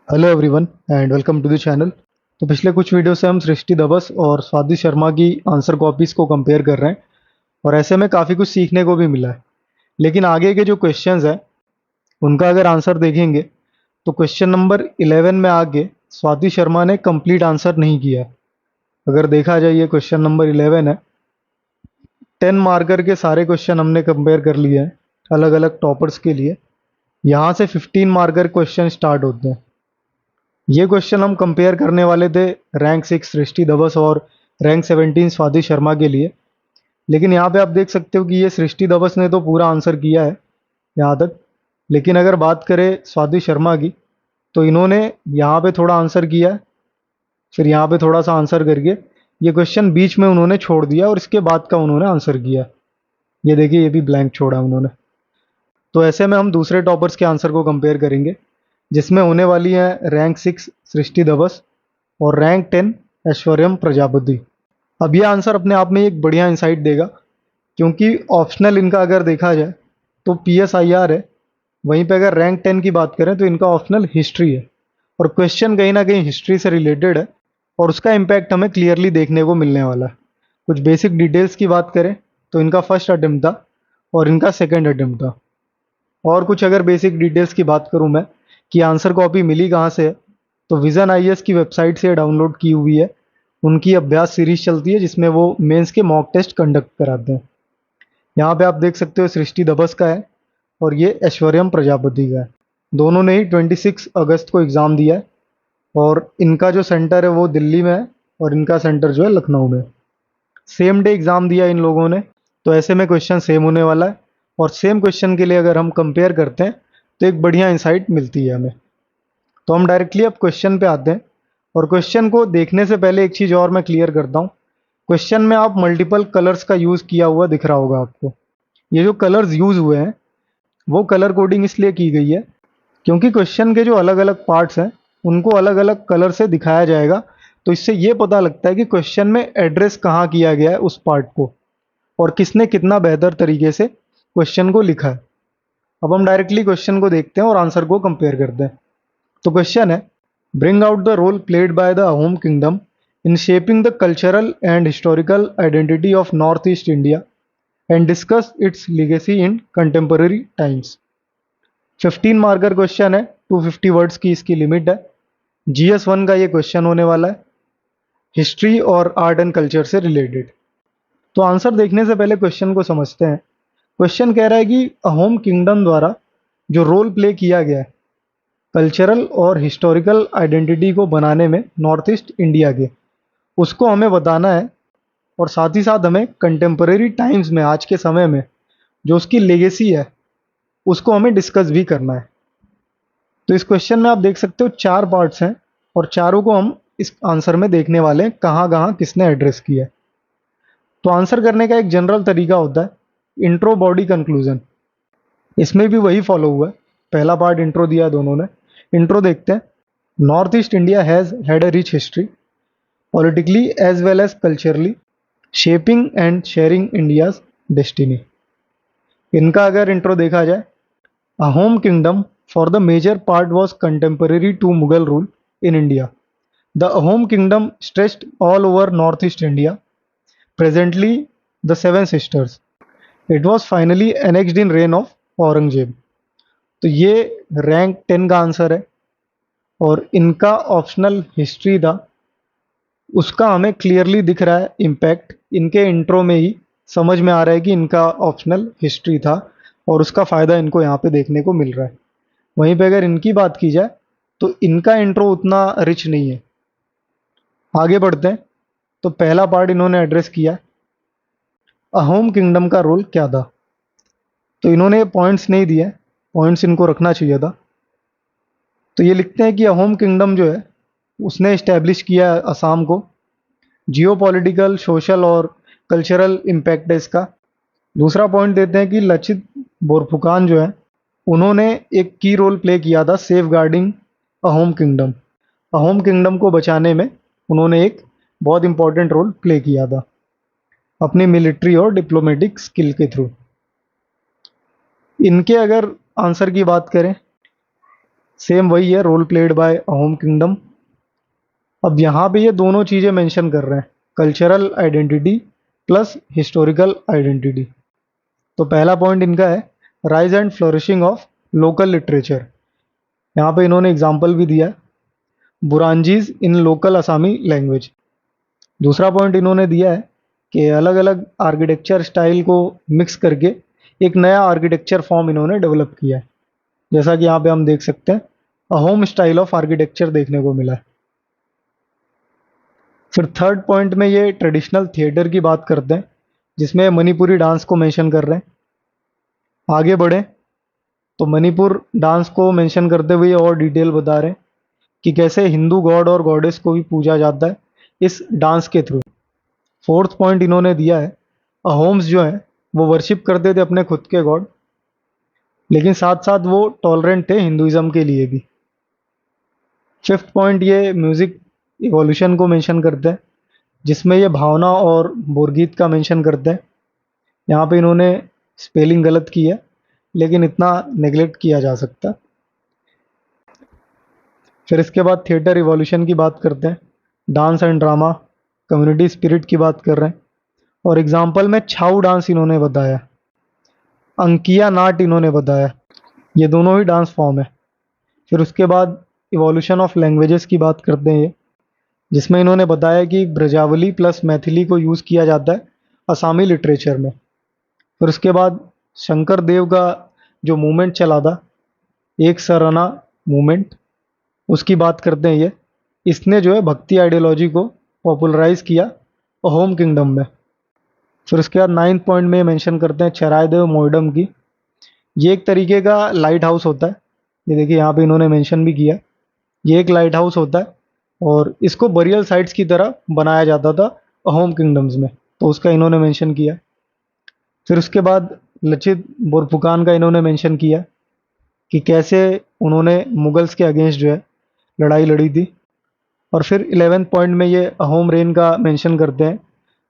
Hello everyone and welcome to the channel. तो पिछले कुछ वीडियो से हम सृष्टि धबस और स्वाति शर्मा की आंसर कॉपीज़ को कंपेयर कर रहे हैं और ऐसे में काफ़ी कुछ सीखने को भी मिला है। लेकिन आगे के जो क्वेश्चंस हैं उनका अगर आंसर देखेंगे तो क्वेश्चन नंबर 11 में आगे स्वाति शर्मा ने कंप्लीट आंसर नहीं किया है। अगर देखा जाए ये क्वेश्चन नंबर 11 है, 10 मार्कर के सारे क्वेश्चन हमने कंपेयर कर लिए हैं अलग अलग टॉपर्स के लिए। यहाँ से 15 मार्कर क्वेश्चन स्टार्ट होते हैं। ये क्वेश्चन हम कंपेयर करने वाले थे रैंक 6 सृष्टि धवस और रैंक 17 स्वाति शर्मा के लिए। लेकिन यहाँ पे आप देख सकते हो कि ये सृष्टि धवस ने तो पूरा आंसर किया है यहाँ तक। लेकिन अगर बात करें स्वाति शर्मा की तो इन्होंने यहाँ पे थोड़ा आंसर किया है, फिर यहाँ पे थोड़ा सा आंसर करके ये क्वेश्चन बीच में उन्होंने छोड़ दिया और इसके बाद का उन्होंने आंसर किया। ये देखिए, ये भी ब्लैंक छोड़ा उन्होंने। तो ऐसे में हम दूसरे टॉपर्स के आंसर को कंपेयर करेंगे जिसमें होने वाली है रैंक 6 सृष्टि धवस और रैंक 10 ऐश्वर्यम प्रजापति। अब ये आंसर अपने आप में एक बढ़िया इंसाइट देगा क्योंकि ऑप्शनल इनका अगर देखा जाए तो PSIR है। वहीं पे अगर रैंक 10 की बात करें तो इनका ऑप्शनल हिस्ट्री है और क्वेश्चन कहीं ना कहीं हिस्ट्री से रिलेटेड है और उसका इम्पैक्ट हमें क्लियरली देखने को मिलने वाला है। कुछ बेसिक डिटेल्स की बात करें तो इनका फर्स्ट अटेम्प्ट था और इनका सेकेंड अटेम्प्ट था। और कुछ अगर बेसिक डिटेल्स की बात करूं मैं कि आंसर कॉपी मिली कहाँ से है, तो विजन IAS की वेबसाइट से डाउनलोड की हुई है। उनकी अभ्यास सीरीज चलती है जिसमें वो मेंस के मॉक टेस्ट कंडक्ट कराते हैं। यहाँ पे आप देख सकते हो सृष्टि धबस का है और ये ऐश्वर्यम प्रजापति का है। दोनों ने ही 26 अगस्त को एग्ज़ाम दिया है और इनका जो सेंटर है वो दिल्ली में है और इनका सेंटर जो है लखनऊ में। सेम डे एग्ज़ाम दिया इन लोगों ने, तो ऐसे में क्वेश्चन सेम होने वाला है और सेम क्वेश्चन के लिए अगर हम कंपेयर करते हैं तो एक बढ़िया इंसाइट मिलती है हमें। तो हम डायरेक्टली अब क्वेश्चन पे आते हैं और क्वेश्चन को देखने से पहले एक चीज़ और मैं क्लियर करता हूँ। क्वेश्चन में आप मल्टीपल कलर्स का यूज़ किया हुआ दिख रहा होगा आपको। ये जो कलर्स यूज़ हुए हैं वो कलर कोडिंग इसलिए की गई है क्योंकि क्वेश्चन के जो अलग अलग पार्ट्स हैं उनको अलग अलग कलर से दिखाया जाएगा। तो इससे ये पता लगता है कि क्वेश्चन में एड्रेस कहाँ किया गया है उस पार्ट को और किसने कितना बेहतर तरीके से क्वेश्चन को लिखा है। अब हम डायरेक्टली क्वेश्चन को देखते हैं और आंसर को कंपेयर करते हैं। तो क्वेश्चन है, bring out the role played by the Ahom kingdom in shaping the cultural and historical identity of North East India and discuss its legacy in contemporary times. 15 marker question है, 250 words की इसकी limit है। GS1 का ये question होने वाला है, history और आर्ट एंड कल्चर से रिलेटेड। तो आंसर देखने से पहले क्वेश्चन को समझते हैं। क्वेश्चन कह रहा है कि अहोम किंगडम द्वारा जो रोल प्ले किया गया है कल्चरल और हिस्टोरिकल आइडेंटिटी को बनाने में नॉर्थ ईस्ट इंडिया के, उसको हमें बताना है और साथ ही साथ हमें कंटेम्पररी टाइम्स में, आज के समय में जो उसकी लेगेसी है उसको हमें डिस्कस भी करना है। तो इस क्वेश्चन में आप देख सकते हो 4 पार्ट्स हैं और चारों को हम इस आंसर में देखने वाले हैं कहाँ कहाँ किसने एड्रेस किया है। तो आंसर करने का एक जनरल तरीका होता है इंट्रो बॉडी कंक्लूजन। इसमें भी वही फॉलो हुआ है। पहला पार्ट इंट्रो दिया दोनों ने। इंट्रो देखते हैं। North East India has had a rich history politically as well as culturally shaping and sharing India's destiny. इनका अगर इंट्रो देखा जाए, Ahom kingdom for the major part was contemporary to Mughal rule in India. The Ahom kingdom stretched all over North East India, presently the Seven Sisters. It was finally annexed in reign of Aurangzeb. तो ये rank 10 का answer है और इनका optional history था, उसका हमें clearly दिख रहा है इम्पैक्ट। इनके इंट्रो में ही समझ में आ रहा है कि इनका ऑप्शनल हिस्ट्री था और उसका फ़ायदा इनको यहाँ पे देखने को मिल रहा है। वहीं पे अगर इनकी बात की जाए तो इनका इंट्रो उतना रिच नहीं है। आगे बढ़ते हैं। तो पहला पार्ट इन्होंने एड्रेस किया, अहोम किंगडम का रोल क्या था। तो इन्होंने पॉइंट्स नहीं दिए, पॉइंट्स इनको रखना चाहिए था। तो ये लिखते हैं कि अहोम किंगडम जो है उसने इस्टेब्लिश किया असम को। जियो पॉलिटिकल, सोशल और कल्चरल इम्पैक्ट है इसका। दूसरा पॉइंट देते हैं कि लचित बोरफुकान जो है उन्होंने एक की रोल प्ले किया था safeguarding Ahom kingdom. Ahom kingdom को बचाने में उन्होंने एक बहुत इंपॉर्टेंट रोल प्ले किया था अपनी मिलिट्री और डिप्लोमेटिक स्किल के थ्रू। इनके अगर आंसर की बात करें सेम वही है, role played by Ahom kingdom. अब यहाँ पे ये दोनों चीज़ें मेंशन कर रहे हैं, cultural identity plus historical identity. तो पहला पॉइंट इनका है rise and flourishing of local literature. यहाँ पे इन्होंने एग्जाम्पल भी दिया, बुरांजीज इन लोकल असामी लैंग्वेज। दूसरा पॉइंट इन्होंने दिया है कि अलग अलग आर्किटेक्चर स्टाइल को मिक्स करके एक नया आर्किटेक्चर फॉर्म इन्होंने डेवलप किया है, जैसा कि यहाँ पे हम देख सकते हैं अहोम स्टाइल ऑफ आर्किटेक्चर देखने को मिला है। फिर थर्ड पॉइंट में ये ट्रेडिशनल थिएटर की बात करते हैं, जिसमें मणिपुरी डांस को मेंशन कर रहे हैं। आगे बढ़े तो मणिपुर डांस को मेंशन करते हुए और डिटेल बता रहे हैं कि कैसे हिंदू गॉड और गॉडेस को भी पूजा जाता है इस डांस के थ्रू। फोर्थ पॉइंट इन्होंने दिया है अहोम्स जो है वो वर्शिप करते थे अपने खुद के गॉड, लेकिन साथ साथ वो टॉलरेंट थे हिंदुइज्म के लिए भी। फिफ्थ पॉइंट ये म्यूजिक इवोल्यूशन को मेंशन करते हैं, जिसमें ये भावना और बोरगीत का मेंशन करते हैं। यहाँ पे इन्होंने स्पेलिंग गलत की है, लेकिन इतना नेग्लेक्ट किया जा सकता है। फिर इसके बाद थिएटर इवोल्यूशन की बात करते हैं, dance and drama community spirit की बात कर रहे हैं, और एग्जाम्पल में छाऊ डांस इन्होंने बताया, अंकिया नाट इन्होंने बताया। ये दोनों ही डांस फॉर्म है। फिर उसके बाद इवोल्यूशन ऑफ लैंग्वेजेस की बात करते हैं ये, जिसमें इन्होंने बताया कि ब्रजावली प्लस मैथिली को यूज़ किया जाता है असामी लिटरेचर में। फिर उसके बाद शंकर देव का जो मूवमेंट चला था, एक सरना मूवमेंट, उसकी बात करते हैं ये। इसने जो है भक्ति आइडियोलॉजी को पॉपुलराइज किया अहोम किंगडम में। फिर उसके बाद नाइन्थ पॉइंट में मेंशन करते हैं चरायदेव मोइडम की। ये एक तरीके का लाइट हाउस होता है, ये देखिए यहाँ पे इन्होंने मेंशन भी किया। ये एक लाइट हाउस होता है और इसको बरियल साइट्स की तरह बनाया जाता था अहोम किंगडम्स में, तो उसका इन्होंने मेंशन किया। फिर उसके बाद लचित बोरफुकान का इन्होंने मेंशन किया कि कैसे उन्होंने मुगल्स के अगेंस्ट जो है लड़ाई लड़ी थी। और फिर 11वें पॉइंट में ये अहोम रेन का मेंशन करते हैं,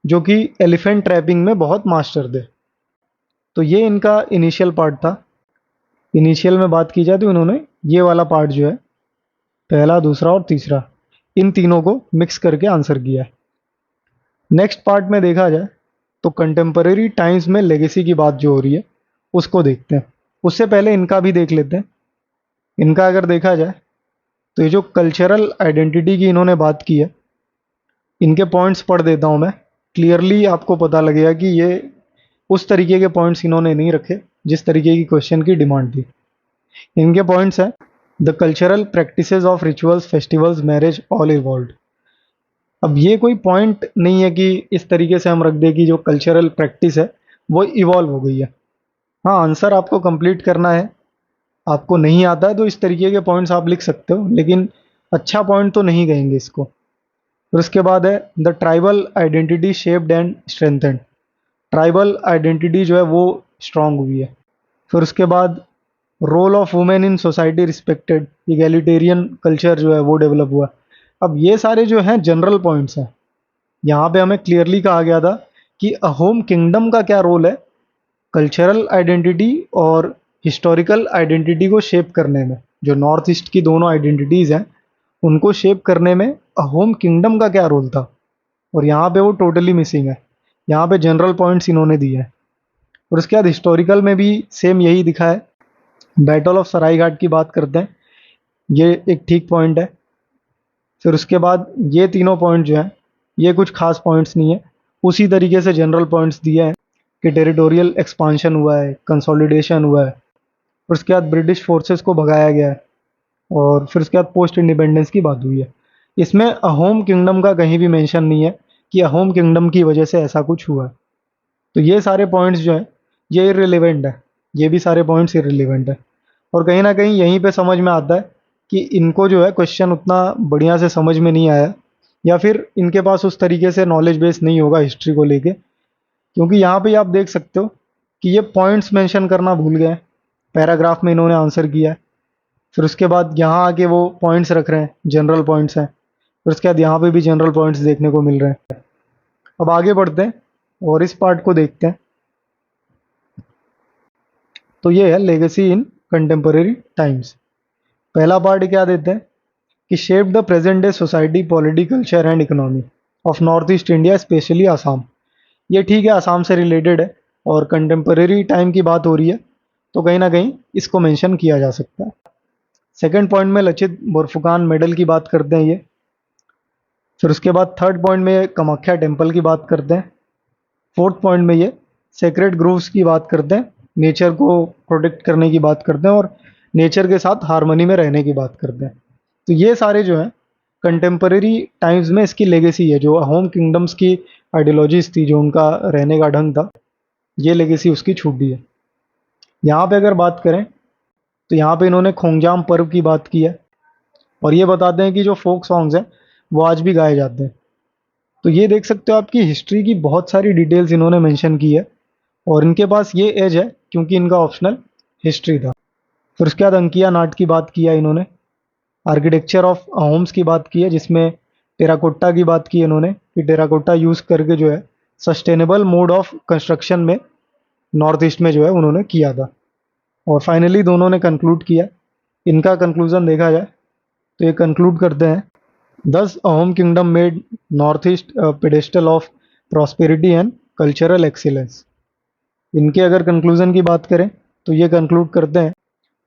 जो कि एलिफेंट ट्रैपिंग में बहुत मास्टर थे। तो ये इनका इनिशियल पार्ट था। इनिशियल में बात की जाए तो इन्होंने ये वाला पार्ट जो है, पहला, दूसरा और तीसरा, इन तीनों को मिक्स करके आंसर किया है। नेक्स्ट पार्ट में देखा जाए तो कंटेम्परेरी टाइम्स में लेगेसी की बात जो हो रही है उसको देखते हैं। उससे पहले इनका भी देख लेते हैं। इनका अगर देखा जाए तो ये जो कल्चरल आइडेंटिटी की इन्होंने बात की है, इनके पॉइंट्स पढ़ देता हूँ मैं, क्लियरली आपको पता लगेगा कि ये उस तरीके के पॉइंट्स इन्होंने नहीं रखे जिस तरीके की क्वेश्चन की डिमांड थी। इनके पॉइंट्स हैं the cultural practices of rituals festivals marriage all evolved. अब ये कोई पॉइंट नहीं है कि इस तरीके से हम रख दें कि जो कल्चरल प्रैक्टिस है वो इवॉल्व हो गई है। हाँ, आंसर आपको कंप्लीट करना है, आपको नहीं आता है तो इस तरीके के पॉइंट्स आप लिख सकते हो, लेकिन अच्छा पॉइंट तो नहीं कहेंगे इसको। फिर उसके बाद है the tribal identity shaped and strengthened. Tribal identity जो है वो स्ट्रांग हुई है। फिर उसके बाद role of women in society respected, egalitarian culture जो है वो डेवलप हुआ। अब ये सारे जो हैं जनरल पॉइंट्स हैं। यहाँ पे हमें क्लियरली कहा गया था कि अहोम किंगडम का क्या रोल है कल्चरल आइडेंटिटी और हिस्टोरिकल आइडेंटिटी को शेप करने में। जो नॉर्थ ईस्ट की दोनों आइडेंटिटीज़ हैं उनको शेप करने में अहोम किंगडम का क्या रोल था, और यहाँ पे वो टोटली मिसिंग है। यहाँ पे जनरल पॉइंट्स इन्होंने दिए हैं। और उसके बाद हिस्टोरिकल में भी सेम यही दिखा है। बैटल ऑफ सरायघाट की बात करते हैं, ये एक ठीक पॉइंट है। फिर उसके बाद ये तीनों पॉइंट जो हैं ये कुछ खास पॉइंट्स नहीं है, उसी तरीके से जनरल पॉइंट्स दिए हैं कि टेरिटोरियल एक्सपांशन हुआ है, कंसोलिडेशन हुआ है, फिर उसके बाद ब्रिटिश फोर्सेस को भगाया गया है, और फिर उसके बाद पोस्ट इंडिपेंडेंस की बात हुई है। इसमें अहोम किंगडम का कहीं भी मेंशन नहीं है कि अहोम किंगडम की वजह से ऐसा कुछ हुआ है। तो ये सारे पॉइंट्स जो हैं ये इररिलेवेंट है, ये भी सारे पॉइंट्स इररिलेवेंट है। और कहीं ना कहीं यहीं पे समझ में आता है कि इनको जो है क्वेश्चन उतना बढ़िया से समझ में नहीं आया, या फिर इनके पास उस तरीके से नॉलेज बेस नहीं होगा हिस्ट्री को लेके, क्योंकि यहाँ पे आप देख सकते हो कि ये पॉइंट्स मेंशन करना भूल गए। पैराग्राफ में इन्होंने आंसर किया है, फिर उसके बाद यहाँ आके वो पॉइंट्स रख रहे हैं, जनरल पॉइंट्स हैं, फिर उसके बाद यहाँ पे भी जनरल पॉइंट्स देखने को मिल रहे हैं। अब आगे बढ़ते हैं और इस पार्ट को देखते हैं। तो ये है लेगेसी इन कंटेम्परेरी टाइम्स। पहला पार्ट क्या देते हैं कि shape the present day society, polity, culture and economy of North East India, specially Assam. ये ठीक है, आसाम से रिलेटेड है और कंटेम्परेरी टाइम की बात हो रही है, तो कहीं ना कहीं इसको मेंशन किया जा सकता है। सेकंड पॉइंट में लचित बोरफुकान मेडल की बात करते हैं ये। फिर उसके बाद थर्ड पॉइंट में ये कामाख्या टेम्पल की बात करते हैं। फोर्थ पॉइंट में ये सेक्रेड ग्रोव्स की बात करते हैं, नेचर को प्रोटेक्ट करने की बात करते हैं और नेचर के साथ हारमोनी में रहने की बात करते हैं। तो ये सारे जो हैं कंटेम्परेरी टाइम्स में इसकी लेगेसी है, जो होम किंगडम्स की आइडियोलॉजीज थी, जो उनका रहने का ढंग था, ये लेगेसी उसकी छूट दी है। यहाँ पे अगर बात करें तो यहाँ पे इन्होंने खोंगजाम पर्व की बात की है और ये बताते हैं कि जो फोक सॉन्ग्स हैं वो आज भी गाए जाते हैं। तो ये देख सकते हो आपकी हिस्ट्री की बहुत सारी डिटेल्स इन्होंने मेंशन की है और इनके पास ये एज है क्योंकि इनका ऑप्शनल हिस्ट्री था। फिर उसके बाद अंकिया नाट की बात किया इन्होंने, आर्किटेक्चर ऑफ होम्स की बात की है जिसमें टेराकोटा की बात की है इन्होंने कि टेराकोटा यूज़ करके जो है सस्टेनेबल मोड ऑफ कंस्ट्रक्शन में नॉर्थ ईस्ट में जो है उन्होंने किया था। और फाइनली दोनों ने कंक्लूड किया। इनका कंक्लूजन देखा जाए तो ये कंक्लूड करते हैं, दस home kingdom made north east pedestal of prosperity and cultural excellence. इनके अगर कंक्लूजन की बात करें तो ये कंक्लूड करते हैं,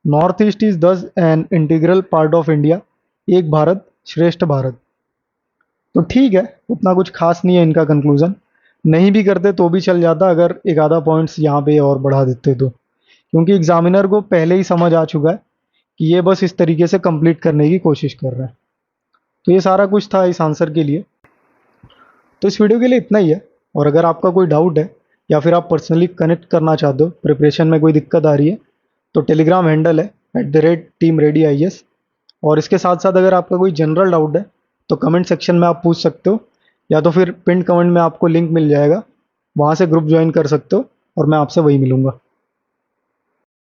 नॉर्थ ईस्ट इज दस an integral part of India, एक भारत श्रेष्ठ भारत। तो ठीक है, उतना कुछ खास नहीं है इनका कंक्लूजन, नहीं भी करते तो भी चल जाता अगर एक आधा पॉइंट्स यहाँ पे और बढ़ा देते तो, क्योंकि एग्जामिनर को पहले ही समझ आ चुका है कि ये बस इस तरीके से कंप्लीट करने की कोशिश कर रहे हैं। तो ये सारा कुछ था इस आंसर के लिए। तो इस वीडियो के लिए इतना ही है और अगर आपका कोई डाउट है या फिर आप पर्सनली कनेक्ट करना चाहते हो, प्रिपरेशन में कोई दिक्कत आ रही है, तो टेलीग्राम हैंडल है @teamreadyis। और इसके साथ साथ अगर आपका कोई जनरल डाउट है तो कमेंट सेक्शन में आप पूछ सकते हो या तो फिर पिन कमेंट में आपको लिंक मिल जाएगा, वहाँ से ग्रुप ज्वाइन कर सकते हो और मैं आपसे वही मिलूँगा।